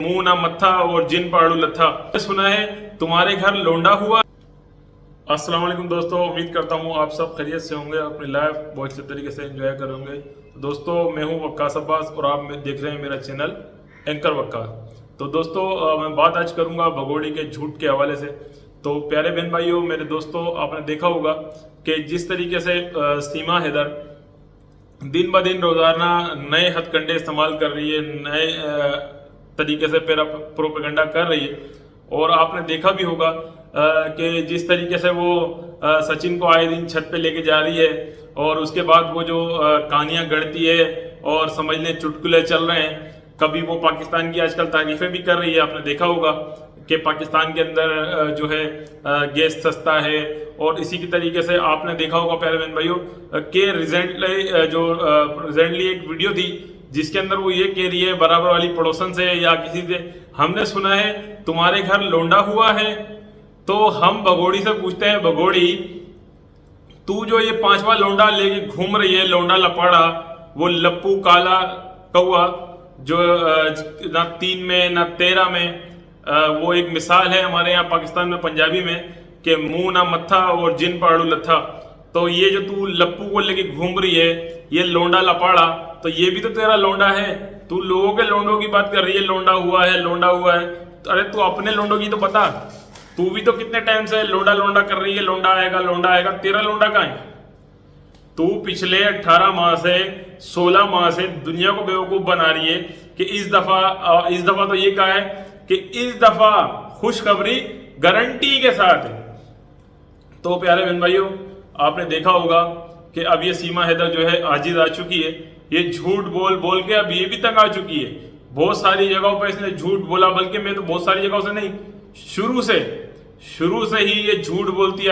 मुंह ना मत्था और जिन पाड़ू लथा। सुना है तुम्हारे घर लोंडा हुआ। अस्सलाम वालेकुम दोस्तों, उम्मीद करता हूँ आप सब खैरियत से होंगे, अपनी लाइफ बहुत अच्छे तरीके से एंजॉय करेंगे। दोस्तों मैं हूँ वक्कास अब्बास और आप देख रहे हैं मेरा चैनल एंकर वक्कास। तो दोस्तों मैं बात आज करूँगा भगोड़ी के झूठ के हवाले से। तो प्यारे बहन भाइयों, मेरे दोस्तों, आपने देखा होगा कि जिस तरीके से सीमा हैदर दिन ब दिन रोजाना नए हथकंडे इस्तेमाल कर रही है, नए तरीके से प्रोपेगेंडा कर रही है। और आपने देखा भी होगा कि जिस तरीके से वो सचिन को आए दिन छत पे लेके जा रही है और उसके बाद वो जो कहानियां गढ़ती है और समझ लें चुटकुले चल रहे हैं। कभी वो पाकिस्तान की आजकल तारीफें भी कर रही है। आपने देखा होगा कि पाकिस्तान के अंदर जो है गैस सस्ता है। और इसी की तरीके से आपने देखा होगा प्यारे बहन भाइयों कि रिसेंटली एक वीडियो थी जिसके अंदर वो ये कह रही है बराबर वाली पड़ोसन से या किसी से, हमने सुना है तुम्हारे घर लोंडा हुआ है। तो हम भगोड़ी से पूछते हैं, भगोड़ी तू जो ये पांचवा लोंडा लेके घूम रही है, लोंडा लपाड़ा, वो लप्पू काला कौआ जो ना 3 में ना 13 में, वो एक मिसाल है हमारे यहाँ पाकिस्तान में पंजाबी में कि मुंह ना मत्था और जिन पाड़ू लथा। तो ये जो तू लप्पू को लेके घूम रही है, ये लोंडा लपाड़ा, तो ये भी तो तेरा लोंडा है। तू लोगों के लोंडों की बात कर रही है, लोंडा हुआ है लोंडा हुआ है। अरे तू अपने लोंडों की तो बता। तू भी तो कितने टाइम से लोंडा लोंडा कर रही है, लोंडा आएगा। तेरा लोंडा कहाँ है? तू पिछले 18 माह से 16 माह से दुनिया को बेवकूफ बना रही है कि इस दफा तो ये कहा है कि इस दफा खुशखबरी गारंटी के साथ है। तो प्यारे बहन भाइयों, आपने देखा होगा कि अब ये सीमा हैदर जो है आजिज आ चुकी है। ये झूठ बोल बोल के अब ये भी तंग आ चुकी है। बहुत सारी जगहों पर इसने झूठ बोला, बल्कि मैं तो बहुत सारी जगहों से नहीं, शुरू से ही ये झूठ बोलती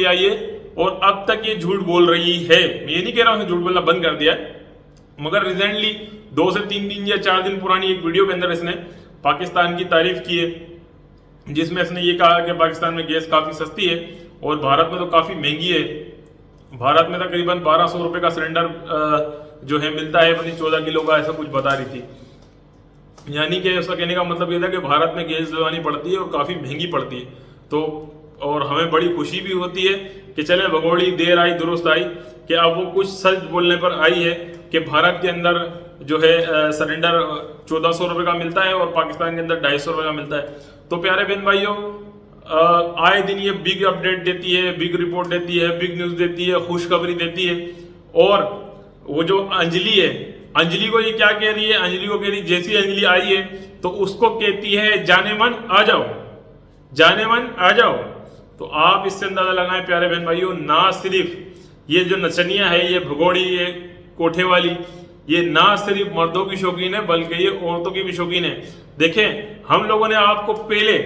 आई है और अब तक ये झूठ बोल रही है। मैं ये नहीं कह रहा हूँ झूठ बोलना बंद कर दिया है, मगर रिसेंटली 2 से 3 दिन या 4 दिन पुरानी एक वीडियो के अंदर इसने पाकिस्तान की तारीफ की है, जिसमें इसने ये कहा कि पाकिस्तान में गैस काफी सस्ती है और भारत में तो काफी महंगी है। भारत में तकरीबन 1200 रुपए का सिलेंडर जो है मिलता है, अपनी 14 किलो का, ऐसा कुछ बता रही थी। यानी कि उसका कहने का मतलब ये था कि भारत में गैस डलवानी पड़ती है और काफी महंगी पड़ती है। तो और हमें बड़ी खुशी भी होती है कि चले भगोड़ी देर आई दुरुस्त आई कि अब वो कुछ सच बोलने पर आई है कि भारत के अंदर जो है सिलेंडर 1400 रुपए का मिलता है और पाकिस्तान के अंदर 250 रुपए का मिलता है। तो प्यारे बहन भाइयों, आए दिन ये बिग अपडेट देती है, बिग रिपोर्ट देती है, बिग न्यूज देती है, खुशखबरी देती है। और वो जो अंजलि है, अंजलि को ये क्या कह रही है? अंजलि को कह रही, जैसी अंजलि आई है तो उसको कहती है जाने मन आ जाओ। तो आप इससे अंदाजा लगाएं प्यारे बहन भाइयों, ना सिर्फ ये जो नचनिया है, ये भगोड़ी, ये कोठे वाली, ये ना सिर्फ मर्दों की शौकीन है बल्कि ये औरतों की भी शौकीन है। देखें, हम लोगों ने आपको पहले,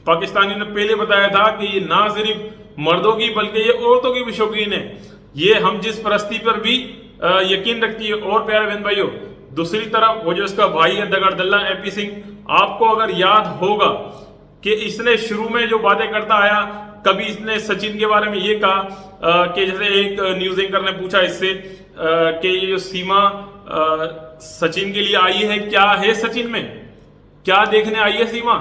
पाकिस्तानियों ने पहले बताया था कि ये ना सिर्फ मर्दों की बल्कि ये औरतों की भी शौकीन है। ये हम जिस परस्ती पर भी यकीन रखती है। और प्यारे बहन भाइयों, दूसरी तरफ वो जो इसका भाई है दगड़दल्ला एपी सिंह, आपको अगर याद होगा कि इसने शुरू में जो बातें करता आया, कभी इसने सचिन के बारे में ये कहा कि जैसे एक न्यूज एंकर ने पूछा इससे कि ये जो सीमा सचिन के लिए आई है, क्या है सचिन में, क्या देखने आई है सीमा?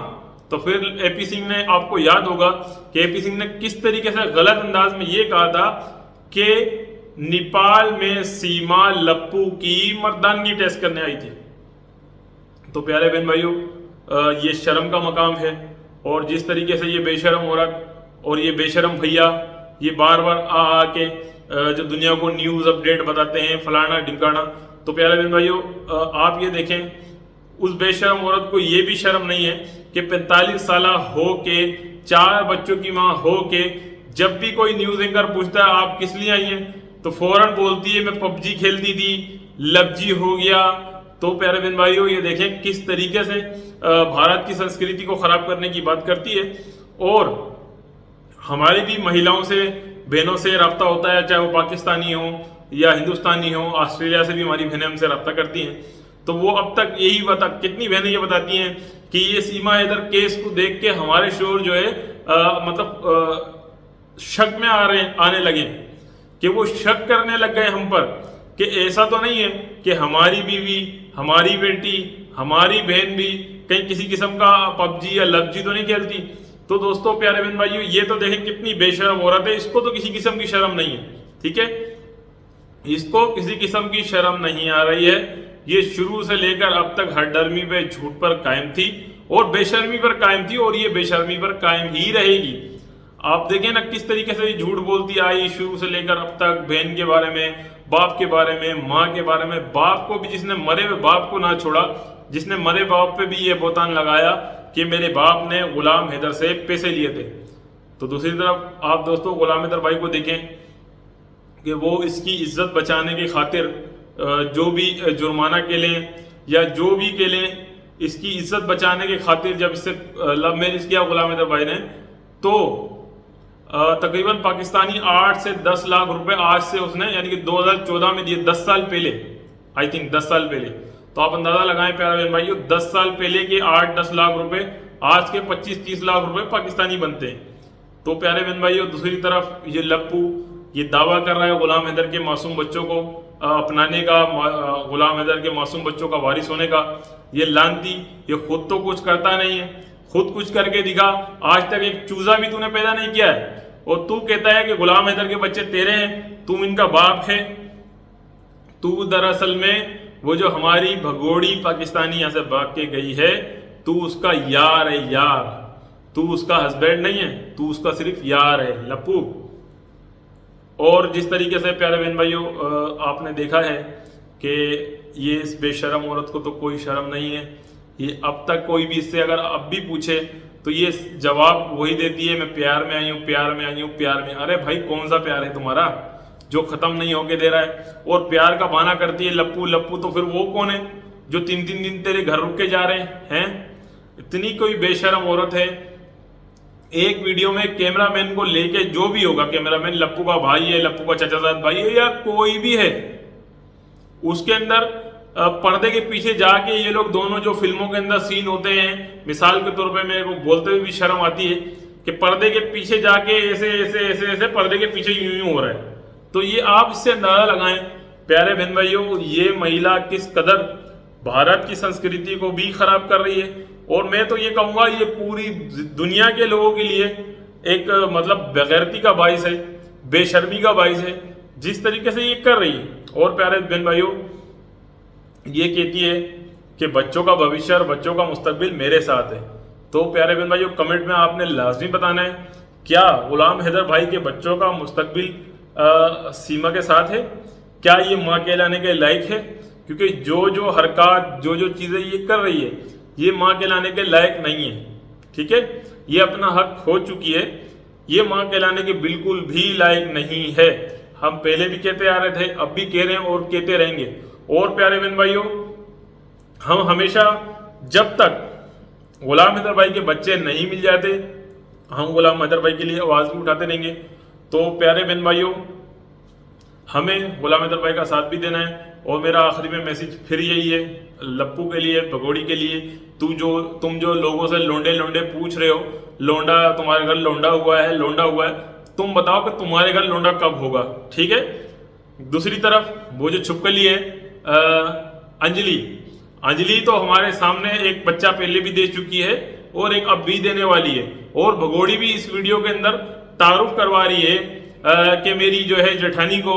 तो फिर एपी सिंह ने, आपको याद होगा कि एपी सिंह ने किस तरीके से गलत अंदाज में ये कहा था कि नेपाल में सीमा लप्पू की मर्दानगी टेस्ट करने आई थी। तो प्यारे बहन भाइयों, ये शर्म का मकाम है। और जिस तरीके से ये बेशरम औरत और ये बेशरम भैया ये बार बार आ के जो दुनिया को न्यूज अपडेट बताते हैं, फलाना ढिमकाना। तो प्यारे बहन भाइयों, आप ये देखें, उस बेशरम औरत को ये भी शर्म नहीं है कि 45 साल हो के, 4 बच्चों की माँ हो के, जब भी कोई न्यूज एंकर पूछता है आप किस लिए आई हैं, तो फौरन बोलती है मैं पबजी खेलती थी, लबजी हो गया। तो प्यारे बहन भाइयों, ये देखें किस तरीके से भारत की संस्कृति को खराब करने की बात करती है। और हमारी भी महिलाओं से, बहनों से रब्ता होता है, चाहे वो पाकिस्तानी हो या हिंदुस्तानी हो। ऑस्ट्रेलिया से भी हमारी बहनें हमसे रब्ता करती हैं। तो वो अब तक यही कितनी बहनें ये बताती हैं कि ये सीमा हैदर केस को देख के हमारे शोर जो है शक में आने लगे, कि वो शक करने लग गए हम पर कि ऐसा तो नहीं है कि हमारी बीवी, हमारी बेटी, हमारी बहन भी कहीं किसी किस्म का पबजी या लबजी तो नहीं खेलती। तो दोस्तों प्यारे बहन भाइयों, ये तो देखें कितनी बेशर्म औरत है, इसको तो किसी किस्म की शर्म नहीं है, ठीक है, इसको किसी किस्म की शर्म नहीं आ रही है। ये शुरू से लेकर अब तक हरदर्मी पे झूठ पर कायम थी और बेशर्मी पर कायम थी और ये बेशर्मी पर कायम ही रहेगी। आप देखें ना किस तरीके से ये झूठ बोलती आई शुरू से लेकर अब तक, बहन के बारे में, बाप के बारे में, माँ के बारे में। बाप को भी, जिसने मरे हुए बाप को ना छोड़ा, जिसने मरे बाप पे भी ये बोतान लगाया कि मेरे बाप ने गुलाम हैदर से पैसे लिए थे। तो दूसरी तरफ आप दोस्तों गुलाम हैदर भाई को देखें कि वो इसकी इज्जत बचाने की खातिर जो भी जुर्माना के लिए या जो भी के लिए, इसकी इज्जत बचाने की खातिर जब इससे लव मैरिज किया गुलाम हैदर भाई ने, तो तकरीबन पाकिस्तानी 8 से 10 लाख रुपए आज से उसने यानी कि 2014 में दिए, 10 साल पहले, आई थिंक 10 साल पहले। तो आप अंदाजा लगाएं प्यारे बहन भाइयों, 10 साल पहले के 8-10 लाख रुपए आज के 25-30 लाख रुपए पाकिस्तानी बनते हैं। तो प्यारे बहन भाइयों, दूसरी तरफ ये लप्पू ये दावा कर रहा है गुलाम हैदर के मासूम बच्चों को अपनाने का, गुलाम हैदर के मासूम बच्चों का वारिस होने का। ये लानती, ये खुद तो कुछ करता नहीं है, खुद कुछ करके दिखा, आज तक एक चूजा भी तूने पैदा नहीं किया है और तू कहता है कि गुलाम हैदर के बच्चे तेरे हैं, तुम इनका बाप है। तू दरअसल में वो जो हमारी भगोड़ी पाकिस्तानी यहां से भाग के गई है, तू उसका यार है, यार, तू उसका हस्बैंड नहीं है, तू उसका सिर्फ यार है लप्पू। और जिस तरीके से प्यारे बहन भाइयों आपने देखा है कि ये इस बेशरम औरत को तो कोई शर्म नहीं है, ये अब तक कोई भी इससे अगर अब भी पूछे तो ये जवाब वही देती है, मैं प्यार में आई हूँ, प्यार में आई हूँ, प्यार में। अरे भाई कौन सा प्यार है तुम्हारा जो खत्म नहीं होके दे रहा है? और प्यार का बहाना करती है लप्पू लप्पू, तो फिर वो कौन है जो 3-3 दिन तेरे घर रुक के जा रहे हैं? इतनी कोई बेशरम औरत है। एक वीडियो में कैमरामैन को लेके, जो भी होगा कैमरामैन, लप्पू का भाई है, लप्पू का चाचाजाद भाई है या कोई भी है, उसके अंदर पर्दे के पीछे जाके ये लोग दोनों जो फिल्मों के अंदर सीन होते हैं, मिसाल के तौर पे मेरे को बोलते हुए भी शर्म आती है कि पर्दे के पीछे जाके ऐसे ऐसे ऐसे ऐसे पर्दे के पीछे यूं यूं हो रहा है। तो ये आप इससे अंदाजा लगाएं प्यारे बहन भाइयों, ये महिला किस कदर भारत की संस्कृति को भी खराब कर रही है। और मैं तो ये कहूंगा ये पूरी दुनिया के लोगों के लिए एक मतलब बेगैरती का बाइस है, बेशर्मी का बाइस है जिस तरीके से ये कर रही है। और प्यारे बहन भाइयों, ये कहती है कि बच्चों का भविष्य और बच्चों का मुस्तकबिल मेरे साथ है। तो प्यारे बहन भाइयों, कमेंट में आपने लाजमी बताना है, क्या गुलाम हैदर भाई के बच्चों का मुस्तकबिल सीमा के साथ है? क्या ये माँ कहलाने के लायक है? क्योंकि जो जो हरकत, जो जो चीजें ये कर रही है, ये माँ कहलाने के लायक नहीं है, ठीक है, ये अपना हक खो चुकी है, ये माँ कहलाने के बिल्कुल भी लायक नहीं है। हम पहले भी कहते आ रहे थे, अब भी कह रहे हैं और कहते रहेंगे। और प्यारे बहन भाइयों, हम हमेशा जब तक गुलाम हैदर भाई के बच्चे नहीं मिल जाते, हम गुलाम हैदर भाई के लिए आवाज भी उठाते रहेंगे। तो प्यारे बहन भाइयों, हमें गुलाम हैदर भाई का साथ भी देना है। और मेरा आखिरी में मैसेज फिर यही है लप्पू के लिए, भगोड़ी के लिए, तुम जो लोगों से लोंडे लोंडे पूछ रहे हो, लोंडा तुम्हारे घर लोंडा हुआ है, लोंडा हुआ है, तुम बताओ कि तुम्हारे घर लोंडा कब होगा, ठीक है। दूसरी तरफ वो जो छुपकली है अंजलि तो हमारे सामने एक बच्चा पहले भी दे चुकी है और एक अब भी देने वाली है। और भगोड़ी भी इस वीडियो के अंदर तारुफ करवा रही है कि मेरी जो है जेठानी को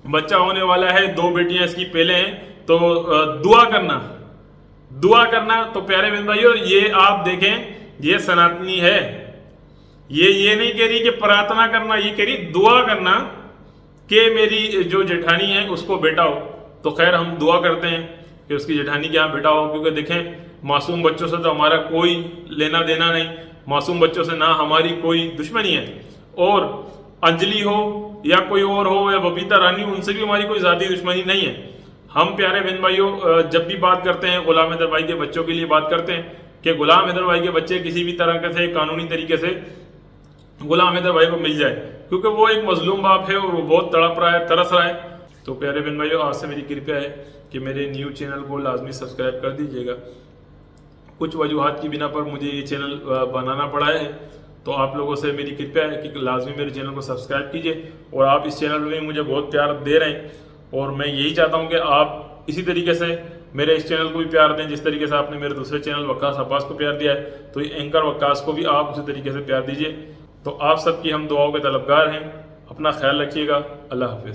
बच्चा होने वाला है, 2 बेटियां इसकी पहले हैं, तो दुआ करना। तो प्यारे बहन भाइयों, ये आप देखें, ये सनातनी है, ये नहीं कह रही कि प्रार्थना करना, ये कह रही दुआ करना कि मेरी जो जेठानी है उसको बेटा हो। तो खैर हम दुआ करते हैं कि उसकी जेठानी के यहाँ बेटा हो, क्योंकि देखें मासूम बच्चों से तो हमारा कोई लेना देना नहीं, मासूम बच्चों से ना हमारी कोई दुश्मनी है। और अंजलि हो या कोई और हो या बबीता रानी, उनसे भी हमारी कोई ज़्यादा दुश्मनी नहीं है। हम प्यारे बहन भाइयों जब भी बात करते हैं गुलाम हैदर भाई के बच्चों के लिए बात करते हैं कि गुलाम हैदर भाई के बच्चे किसी भी तरह से कानूनी तरीके से गुलाम हैदर भाई को मिल जाए, क्योंकि वो एक मजलूम बाप है और वो बहुत तड़प रहा है, तरस रहा है। तो प्यारे बहन भाइयों, आपसे मेरी कृपया है कि मेरे न्यू चैनल को लाजमी सब्सक्राइब कर दीजिएगा। कुछ वजूहात की बिना पर मुझे ये चैनल बनाना पड़ा है, तो आप लोगों से मेरी कृपया है कि लाजमी मेरे चैनल को सब्सक्राइब कीजिए। और आप इस चैनल में मुझे बहुत प्यार दे रहे हैं और मैं यही चाहता हूँ कि आप इसी तरीके से मेरे इस चैनल को भी प्यार दें जिस तरीके से आपने मेरे दूसरे चैनल वक्कास अब्बास को प्यार दिया है, तो ये एंकर वक्कास को भी आप उसी तरीके से प्यार दीजिए। तो आप सबकी हम दुआओं के तलबगार हैं। अपना ख्याल रखिएगा। अल्लाह हाफिज़।